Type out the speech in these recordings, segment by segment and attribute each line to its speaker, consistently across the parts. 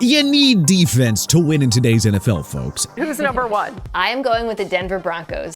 Speaker 1: You need defense to win in today's NFL, folks.
Speaker 2: Who's number one?
Speaker 3: I am going with the Denver Broncos.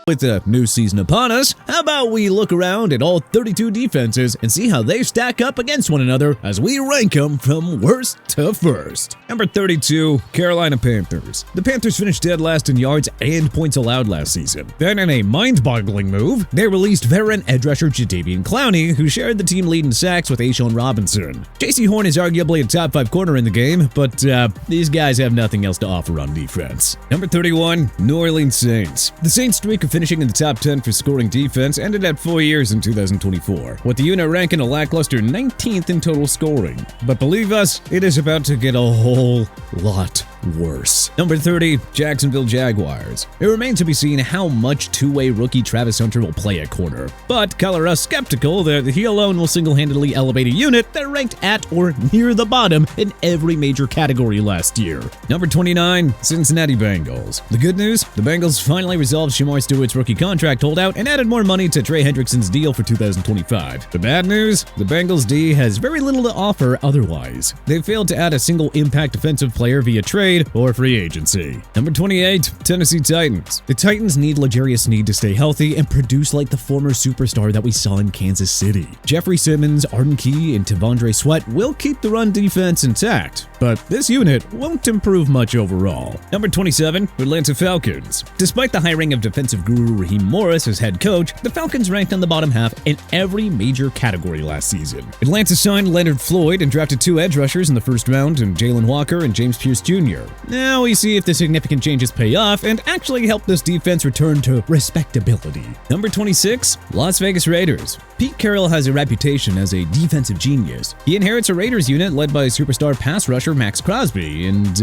Speaker 1: With the new season upon us, how about we look around at all 32 defenses and see how they stack up against one another as we rank them from worst to first. Number 32, Carolina Panthers. The Panthers finished dead last in yards and points allowed last season. Then in a mind-boggling move, they released veteran edge rusher Jadeveon Clowney, who shared the team lead in sacks with A'Shawn Robinson. J.C. Horn is arguably a top 5 corner in the game, but these guys have nothing else to offer on defense. Number 31, New Orleans Saints. The Saints streak of finishing in the top 10 for scoring defense ended at 4 years in 2024, with the unit ranking a lackluster 19th in total scoring. But believe us, it is about to get a whole lot worse. Number 30, Jacksonville Jaguars. It remains to be seen how much two-way rookie Travis Hunter will play at corner, but color us skeptical that he alone will single-handedly elevate a unit that ranked at or near the bottom in every major category last year. Number 29, Cincinnati Bengals. The good news, the Bengals finally resolved Shamar Stewart's rookie contract holdout and added more money to Trey Hendrickson's deal for 2025. The bad news, the Bengals D has very little to offer otherwise. They failed to add a single impact defensive player via trade or free agency. Number 28, Tennessee Titans. The Titans need L'Jarius Sneed to stay healthy and produce like the former superstar that we saw in Kansas City. Jeffrey Simmons, Arden Key, and Tavondre Sweat will keep the run defense intact, but this unit won't improve much overall. Number 27, Atlanta Falcons. Despite the hiring of defensive guru Raheem Morris as head coach, the Falcons ranked on the bottom half in every major category last season. Atlanta signed Leonard Floyd and drafted 2 edge rushers in the first round, and Jalen Walker and James Pierce Jr. Now we see if the significant changes pay off and actually help this defense return to respectability. Number 26, Las Vegas Raiders. Pete Carroll has a reputation as a defensive genius. He inherits a Raiders unit led by superstar pass rusher Max Crosby, and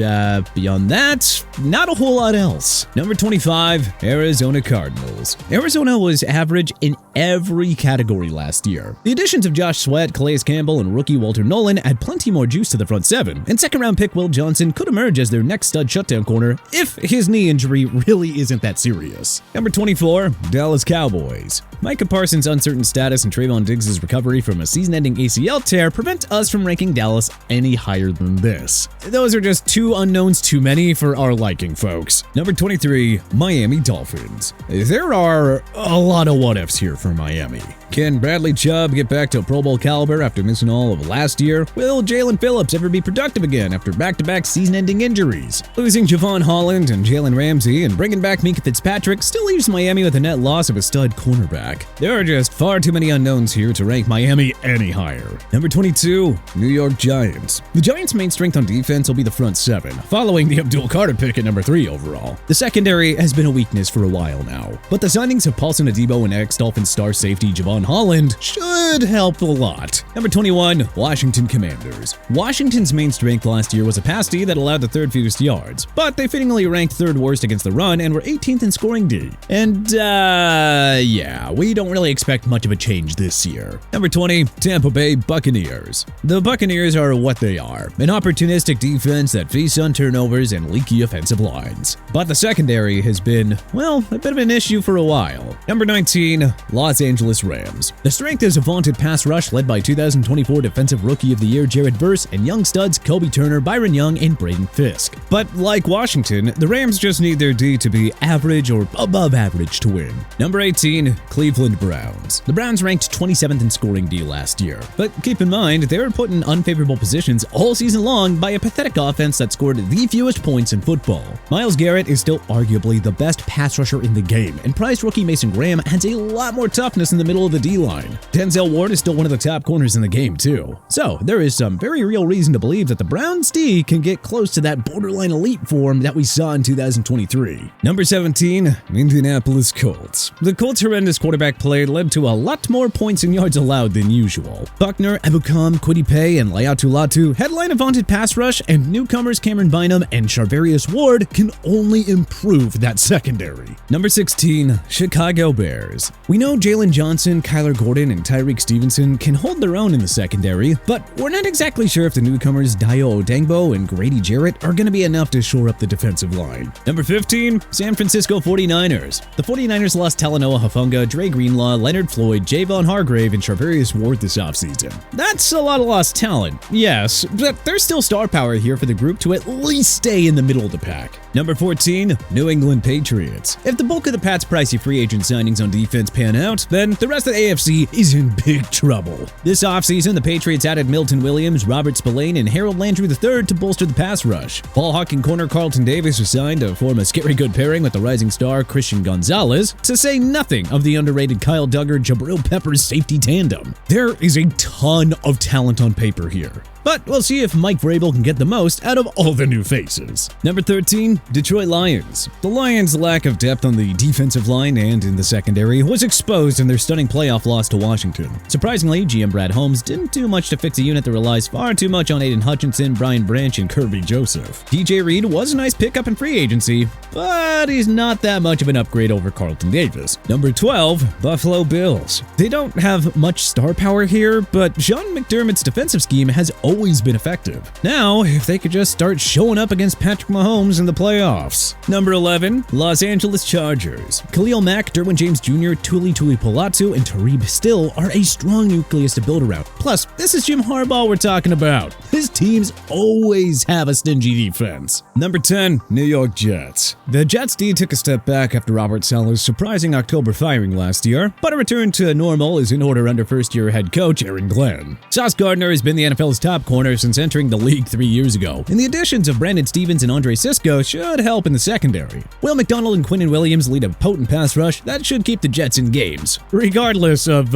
Speaker 1: beyond that, not a whole lot else. Number 25, Arizona Cardinals. Arizona was average in every category last year. The additions of Josh Sweat, Calais Campbell, and rookie Walter Nolan add plenty more juice to the front seven, and second-round pick Will Johnson could emerge as their next stud shutdown corner if his knee injury really isn't that serious. Number 24, Dallas Cowboys. Micah Parsons' uncertain status and Trayvon Diggs' recovery from a season-ending ACL tear prevent us from ranking Dallas any higher than this. Those are just 2 unknowns too many for our liking, folks. Number 23, Miami Dolphins. There are a lot of what-ifs here for Miami. Can Bradley Chubb get back to Pro Bowl caliber after missing all of last year? Will Jalen Phillips ever be productive again after back-to-back season-ending injuries? Losing Javon Holland and Jalen Ramsey and bringing back Minka Fitzpatrick still leaves Miami with a net loss of a stud cornerback. There are just far too many unknowns here to rank Miami any higher. Number 22, New York Giants. The Giants' main strength on defense will be the front seven, following the Abdul Carter pick at number 3 overall. The secondary has been a weakness for a while now, but the signings of Paulson Adebo and ex-Dolphins star safety Javon Holland should help a lot. Number 21, Washington Commanders. Washington's main strength last year was a pass D that allowed the 3rd fewest yards, but they fittingly ranked 3rd worst against the run and were 18th in scoring D. And yeah, we don't really expect much of a change this year. Number 20, Tampa Bay Buccaneers. The Buccaneers are what they are, an opportunistic defense that feasts on turnovers and leaky offensive lines. But the secondary has been, well, a bit of an issue for a while. Number 19, Los Angeles Rams. The strength is a vaunted pass rush led by 2024 Defensive Rookie of the Year Jared Verse and young studs Kobe Turner, Byron Young, and Braden Fisk. But like Washington, the Rams just need their D to be average or above average to win. Number 18, Cleveland Browns. The Browns ranked 27th in scoring D last year, but keep in mind they were put in unfavorable positions all season long by a pathetic offense that scored the fewest points in football. Myles Garrett is still arguably the best pass rusher in the game, and prized rookie Mason Graham adds a lot more toughness in the middle of the D-line. Denzel Ward is still one of the top corners in the game too. So there is some very real reason to believe that the Browns D can get close to that borderline elite form that we saw in 2023. Number 17, Indianapolis Colts. The Colts' horrendous quarterback play led to a lot more points and yards allowed than usual. Buckner, Ebukam, Kwity Paye, and Layatu Latu headline a vaunted pass rush, and newcomers Cameron Bynum and Charvarius Ward can only improve that secondary. Number 16, Chicago Bears. We know Jalen Johnson, Kyler Gordon, and Tyreek Stevenson can hold their own in the secondary, but we're not exactly sure if the newcomers Dio Odengbo and Grady Jarrett are going to be enough to shore up the defensive line. Number 15, San Francisco 49ers. The 49ers lost Talanoa Hufanga, Dre Dre Greenlaw, Leonard Floyd, Javon Hargrave, and Charvarius Ward this offseason. That's a lot of lost talent, yes, but there's still star power here for the group to at least stay in the middle of the pack. Number 14, New England Patriots. If the bulk of the Pats' pricey free agent signings on defense pan out, then the rest of the AFC is in big trouble. This offseason, the Patriots added Milton Williams, Robert Spillane, and Harold Landry III to bolster the pass rush. Ball hawking corner Carlton Davis was signed to form a scary good pairing with the rising star Christian Gonzalez, to say nothing of the underrated Kyle Duggar, Jabril Peppers safety tandem. There is a ton of talent on paper here, but we'll see if Mike Vrabel can get the most out of all the new faces. Number 13, Detroit Lions. The Lions' lack of depth on the defensive line and in the secondary was exposed in their stunning playoff loss to Washington. Surprisingly, GM Brad Holmes didn't do much to fix a unit that relies far too much on Aiden Hutchinson, Brian Branch, and Kirby Joseph. DJ Reed was a nice pickup in free agency, but he's not that much of an upgrade over Carlton Davis. Number 12, Buffalo Bills. They don't have much star power here, but Sean McDermott's defensive scheme has always been effective. Now, if they could just start showing up against Patrick Mahomes in the playoffs. Number 11, Los Angeles Chargers. Khalil Mack, Derwin James Jr., Tuli Tuipolatu, and Tarib Still are a strong nucleus to build around. Plus, this is Jim Harbaugh we're talking about. His teams always have a stingy defense. Number 10, New York Jets. The Jets D took a step back after Robert Saleh's surprising October firing last year, but a return to normal is in order under first-year head coach Aaron Glenn. Sauce Gardner has been the NFL's top corner since entering the league 3 years ago, and the additions of Brandon Stevens and Andre Sisco should help in the secondary. Will McDonald and Quinnen Williams lead a potent pass rush that should keep the Jets in games, regardless of,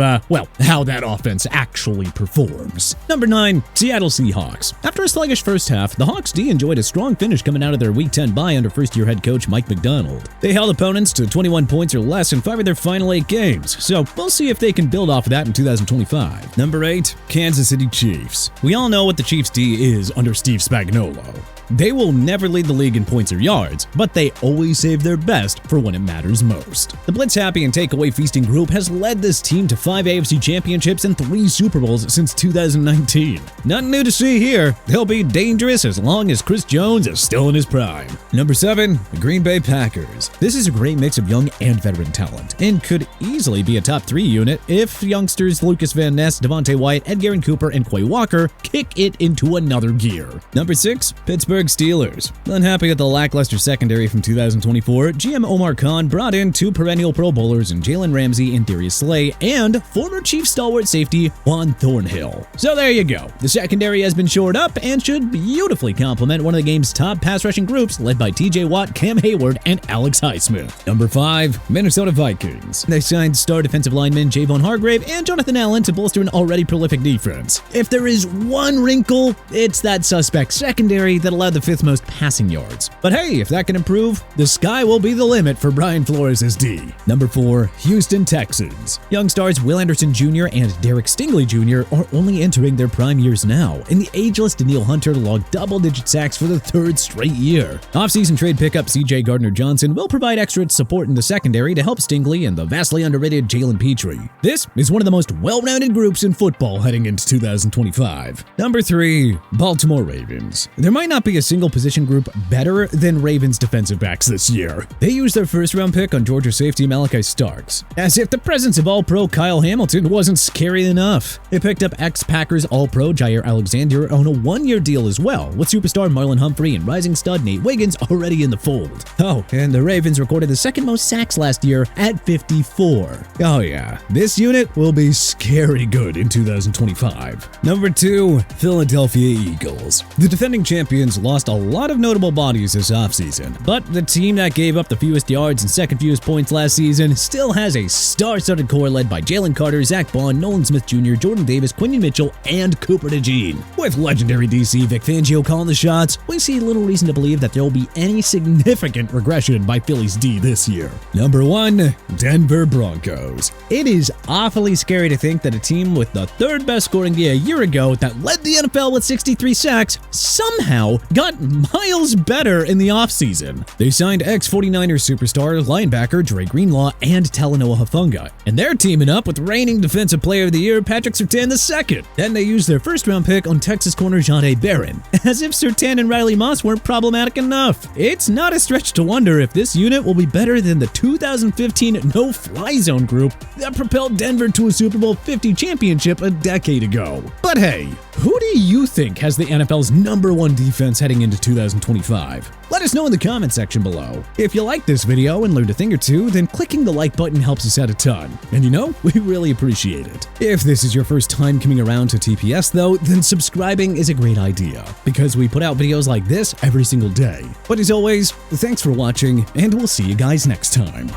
Speaker 1: how that offense actually performs. Number 9, Seattle Seahawks. After a sluggish first half, the Hawks D enjoyed a strong finish coming out of their Week 10 bye under first-year head coach Mike McDonald. They held opponents to 21 points or less in 5 of their final 8 games, so we'll see if they can build off of that in 2025. Number 8, Kansas City Chiefs. We all know what the Chiefs D is under Steve Spagnuolo. They will never lead the league in points or yards, but they always save their best for when it matters most. The blitz-happy and takeaway feasting group has led this team to 5 AFC championships and 3 Super Bowls since 2019. Nothing new to see here. They'll be dangerous as long as Chris Jones is still in his prime. Number 7, the Green Bay Packers. This is a great mix of young and veteran talent, and could easily be a top 3 unit if youngsters Lucas Van Ness, Devontae Wyatt, Edgerrin Cooper, and Quay Walker kick it into another gear. Number 6, Pittsburgh Steelers. Unhappy with the lackluster secondary from 2024, GM Omar Khan brought in 2 perennial Pro Bowlers in Jalen Ramsey and Darius Slay, and former Chief stalwart safety Juan Thornhill. So there you go. The secondary has been shored up and should beautifully complement one of the game's top pass rushing groups led by TJ Watt, Cam Hayward, and Alex Highsmith. Number 5, Minnesota Vikings. They signed star defensive linemen Javon Hargrave and Jonathan Allen to bolster an already prolific defense. If there is one wrinkle, it's that suspect secondary that allowed the 5th most passing yards. But hey, if that can improve, the sky will be the limit for Brian Flores' D. Number 4, Houston Texans. Young stars Will Anderson Jr. and Derek Stingley Jr. are only entering their prime years now, and the ageless Daniil Hunter logged double-digit sacks for the 3rd straight year. Offseason trade pickup CJ Gardner-Johnson will provide extra support in the secondary to help Stingley and the vastly underrated Jalen Petrie. This is one of the most well-rounded groups in football heading into 2025. Number 3, Baltimore Ravens. There might not be a single position group better than Ravens defensive backs this year. They used their 1st-round pick on Georgia safety Malachi Starks, as if the presence of All-Pro Kyle Hamilton wasn't scary enough. They picked up ex-Packers All-Pro Jair Alexander on a 1-year deal as well, with superstar Marlon Humphrey and rising stud Nate Wiggins already in the fold. Oh, and the Ravens recorded the 2nd most sacks last year at 54. Oh yeah, this unit will be scary good in 2025. Number 2, Philadelphia Eagles. The defending champions lost a lot of notable bodies this offseason, but the team that gave up the fewest yards and 2nd fewest points last season still has a star-studded core led by Jalen Carter, Zach Bond, Nolan Smith Jr., Jordan Davis, Quinton Mitchell, and Cooper DeJean. With legendary DC Vic Fangio calling the shots, we see little reason to believe that there will be any significant regression by Philly's D this year. Number 1, Denver Broncos. It is awfully scary to think that a team with the 3rd best scoring D a year ago that led led the NFL with 63 sacks, somehow got miles better in the offseason. They signed ex-49ers superstar linebacker Dre Greenlaw and Talanoa Hufanga, and they're teaming up with reigning Defensive Player of the Year Patrick Surtain II. Then they used their first-round pick on Texas corner Jahdae Barron, as if Surtain and Riley Moss weren't problematic enough. It's not a stretch to wonder if this unit will be better than the 2015 no-fly zone group that propelled Denver to a Super Bowl 50 championship a decade ago. But hey, who do you think has the NFL's #1 defense heading into 2025? Let us know in the comment section below. If you liked this video and learned a thing or two, then clicking the like button helps us out a ton. And you know, we really appreciate it. If this is your first time coming around to TPS though, then subscribing is a great idea, because we put out videos like this every single day. But as always, thanks for watching, and we'll see you guys next time.